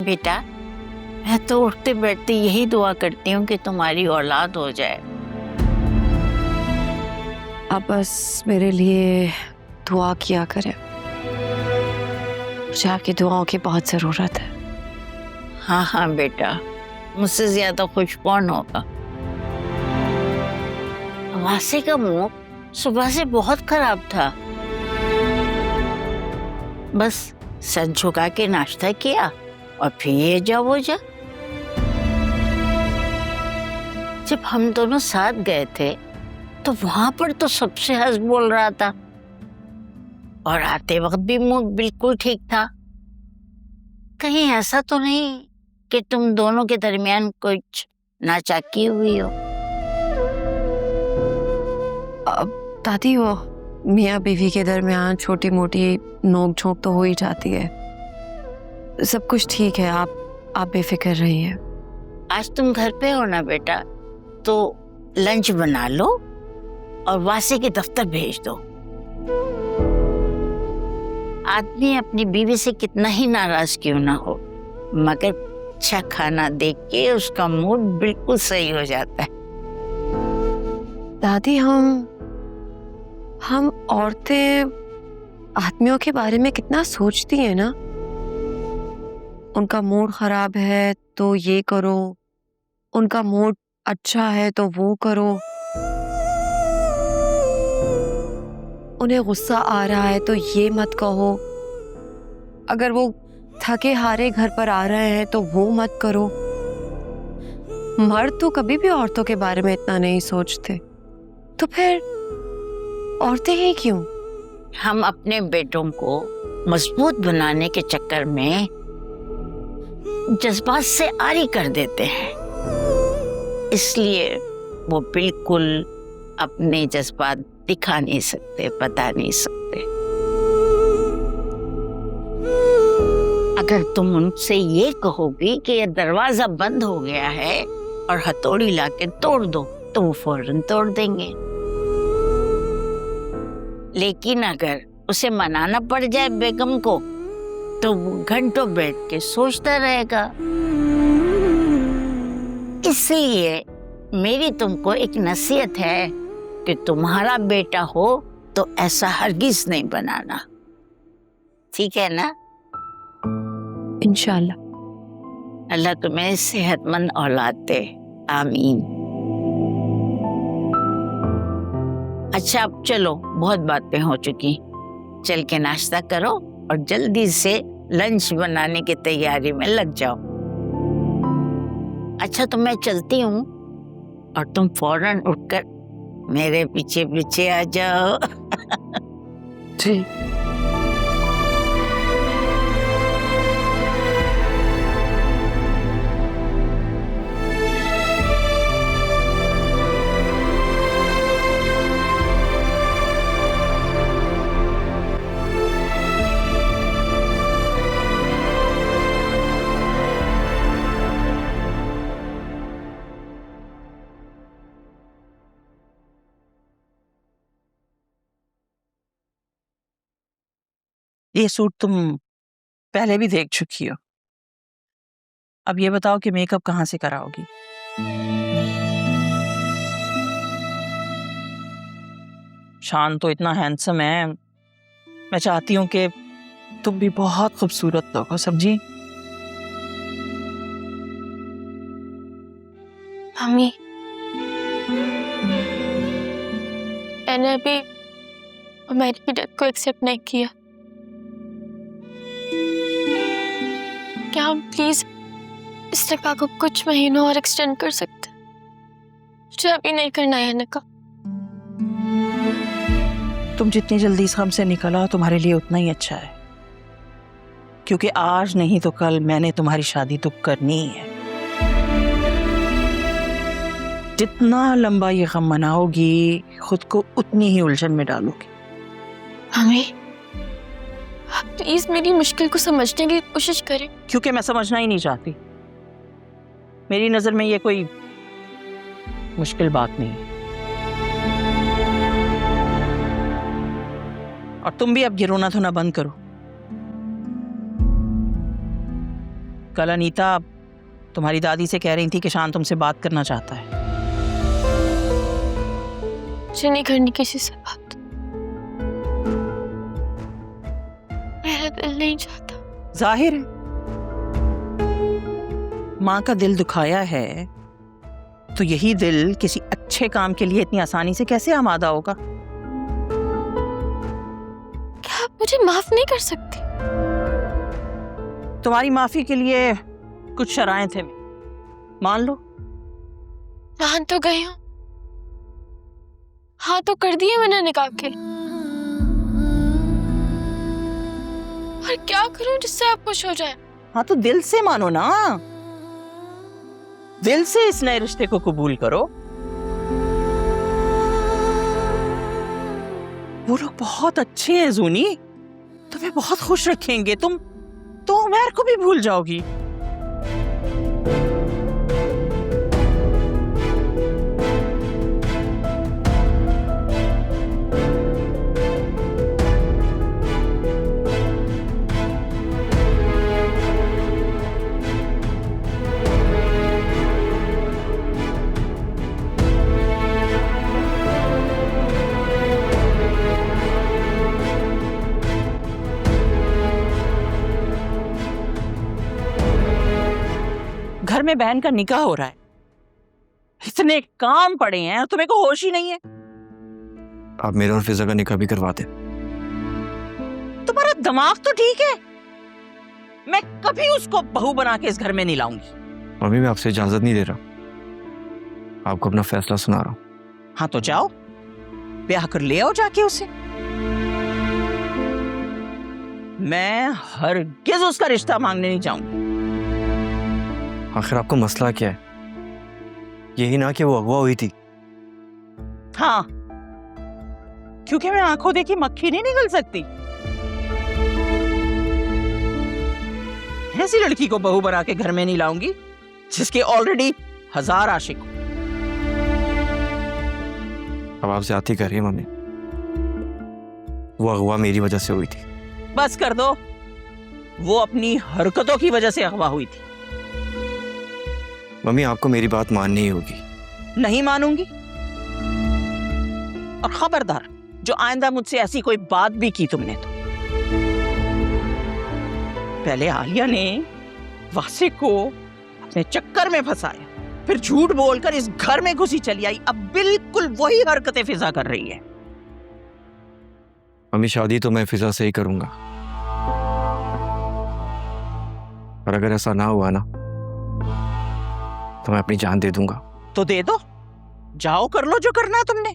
बेटा, मैं तो उठते बैठते यही दुआ करती हूँ कि तुम्हारी औलाद हो जाए। आप बस मेरे लिए दुआ किया करें, मुझे आपकी दुआओं की बहुत ज़रूरत है। हाँ हाँ बेटा, मुझसे ज्यादा खुश कौन होगा। वासे का मुंह सुबह से बहुत खराब था। बस सर झुका के नाश्ता किया और फिर ये जा वो जा। जब हम दोनों साथ गए थे तो वहां पर तो सबसे हंस बोल रहा था और आते वक्त भी मुंह बिल्कुल ठीक था। कहीं ऐसा तो नहीं कि तुम दोनों के दरमियान कुछ नाचाकी हुई हो? अब दादी, वो मियाँ बीवी के दरमियान छोटी मोटी नोक झोंक तो हो ही जाती है। सब कुछ ठीक है, आप बेफिक्र रहिए। आज तुम घर पे हो ना बेटा, तो लंच बना लो और वासे के दफ्तर भेज दो। आदमी अपनी बीवी से कितना ही नाराज क्यों ना हो, मगर अच्छा खाना देख के उसका मूड बिल्कुल सही हो जाता है। दादी, हम औरतें आदमियों के बारे में कितना सोचती हैं ना। उनका मूड खराब है तो ये करो, उनका मूड अच्छा है तो वो करो, उन्हें गुस्सा आ रहा है तो ये मत कहो, अगर वो थके हारे घर पर आ रहे हैं तो वो मत करो। मर्द तो कभी भी औरतों के बारे में इतना नहीं सोचते, तो फिर औरतें ही क्यों? हम अपने बेटों को मजबूत बनाने के चक्कर में जज्बात से आरी कर देते हैं, इसलिए वो बिल्कुल अपने जज्बात दिखा नहीं सकते, बता नहीं सकते। अगर तुम उनसे ये कहोगी कि ये दरवाजा बंद हो गया है और हथौड़ी लाके तोड़ दो, तो वो फौरन तोड़ देंगे। लेकिन अगर उसे मनाना पड़ जाए बेगम को, तो वो घंटों बैठ के सोचता रहेगा। इसलिए मेरी तुमको एक नसीहत है कि तुम्हारा बेटा हो तो ऐसा हरगिज नहीं बनाना, ठीक है ना? इंशाल्लाह। अल्लाह तुम्हें सेहतमंद औलाद दे, आमीन। अच्छा, अब चलो, बहुत बातें हो चुकी, चल के नाश्ता करो और जल्दी से लंच बनाने की तैयारी में लग जाओ। अच्छा, तो मैं चलती हूँ और तुम फौरन उठकर मेरे पीछे पीछे आ जाओ। जी। ये सूट तुम पहले भी देख चुकी हो। अब ये बताओ कि मेकअप कहाँ से कराओगी? शान तो इतना हैंडसम है, मैं चाहती हूँ कि तुम भी बहुत खूबसूरत लगो, समझी? मम्मी, मैंने अभी उमैर की डेथ को एक्सेप्ट नहीं किया। क्या हम प्लीज इस निकाह को कुछ महीनों और एक्सटेंड कर सकते? मुझे अभी नहीं करना है निकाह। तुम जितनी जल्दी इस गम से निकल आओ तुम्हारे लिए उतना ही अच्छा है, क्योंकि आज नहीं तो कल मैंने तुम्हारी शादी तो करनी ही है। जितना लंबा ये गम मनाओगी, खुद को उतनी ही उलझन में डालोगी। मम्मी, आप प्लीज मेरी मुश्किल को समझने की कोशिश करें। क्योंकि मैं समझना ही नहीं चाहती। मेरी नजर में ये कोई मुश्किल बात नहीं है। और तुम भी अब ये रोना धोना बंद करो। कल अनीता तुम्हारी दादी से कह रही थी कि शान तुमसे बात करना चाहता है। मुझे नहीं करनी किसी से बात, मेरा दिल नहीं चाहता। जाहिर है माँ का दिल दुखाया है तो यही दिल किसी अच्छे काम के लिए इतनी आसानी से कैसे आमादा होगा? क्या आप मुझे माफ नहीं कर सकती? तुम्हारी माफी के लिए कुछ शराइत हैं, मान लो। मान तो गई हूँ, हाँ तो कर दिए मैंने निकाह के, और क्या करूं जिससे आप खुश हो जाए? हाँ तो दिल से मानो ना, दिल से इस नए रिश्ते को कबूल करो। वो लोग बहुत अच्छे हैं जूनी, तुम्हें बहुत खुश रखेंगे। तुम तो उमर को भी भूल जाओगी। घर में बहन का निकाह हो रहा है, इतने काम पड़े हैं और तुम्हें को होश ही नहीं है। आप मेरा और फिजा का निकाह भी करवा दे। तुम्हारा दिमाग तो ठीक है, मैं कभी उसको बहू बना के इस घर में नहीं लाऊंगी। मम्मी मैं आपसे इजाजत नहीं दे रहा, आपको अपना फैसला सुना रहा हूँ। हाँ तो जाओ, ब्याह कर ले आओ जाके उसे। मैं हरगिज उसका रिश्ता मांगने नहीं जाऊंगी। आखिर आपको मसला क्या है? यही ना कि वो अगवा हुई थी। हाँ, क्योंकि मैं आंखों देखी मक्खी नहीं निकल सकती। ऐसी लड़की को बहू बना के घर में नहीं लाऊंगी जिसके ऑलरेडी 1000 आशिक हो। अब आप ज्यादती कर रही हैं मम्मी, वो अगवा मेरी वजह से हुई थी। बस कर दो, वो अपनी हरकतों की वजह से अगवा हुई थी। मम्मी आपको मेरी बात माननी ही होगी। नहीं मानूंगी, और खबरदार जो आइंदा मुझसे ऐसी कोई बात भी की तुमने तो। पहले आलिया ने वासिक को अपने चक्कर में फंसाया, फिर झूठ बोलकर इस घर में घुसी चली आई, अब बिल्कुल वही हरकतें फिजा कर रही है। मम्मी शादी तो मैं फिजा से ही करूंगा, और अगर ऐसा ना हुआ ना तो मैं अपनी जान दे दूंगा। तो दे दो, जाओ कर लो जो करना है तुमने।